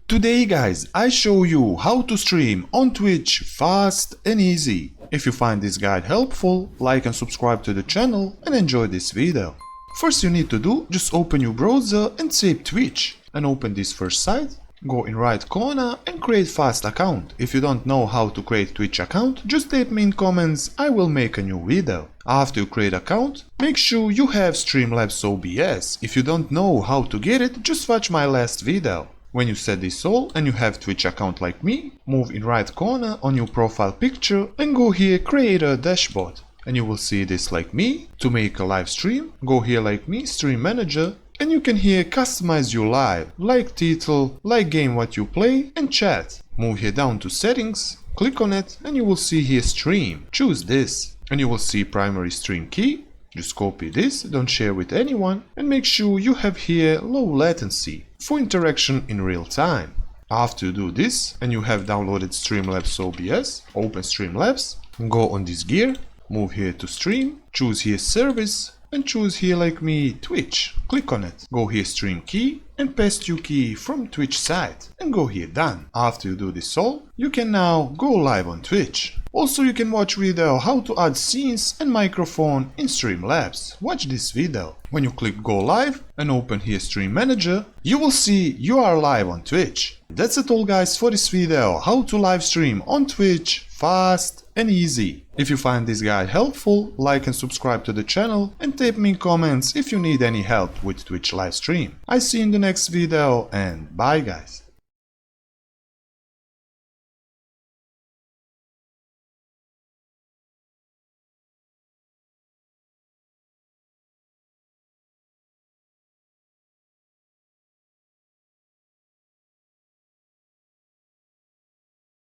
Today guys, I show you how to stream on Twitch fast and easy. If you find this guide helpful, like and subscribe to the channel and enjoy this video. First you need to do, just open your browser and type Twitch and open this first site. Go in right corner and create fast account. If you don't know how to create Twitch account, just type me in comments, I will make a new video. After you create account, make sure you have Streamlabs OBS. If you don't know how to get it, just watch my last video. When you set this all and you have Twitch account like me, move in right corner on your profile picture and go here create a dashboard. And you will see this like me. To make a live stream, go here like me, stream manager, and you can here customize your live, like title, like game what you play and chat. Move here down to settings, click on it and you will see here stream. Choose this and you will see primary stream key. Just copy this, don't share with anyone, and make sure you have here low latency for interaction in real time. After you do this and you have downloaded Streamlabs OBS, open Streamlabs, go on this gear, move here to stream, choose here service and choose here like me Twitch. Click on it, go here stream key and paste your key from Twitch site and go here done. After you do this all, you can now go live on Twitch. Also you can watch video how to add scenes and microphone in Streamlabs. Watch this video. When you click go live and open here stream manager, you will see you are live on Twitch. That's it all guys for this video, how to live stream on Twitch fast and easy. If you find this guide helpful, like and subscribe to the channel and type me in comments if you need any help with Twitch live stream. I see you in the next video and bye guys.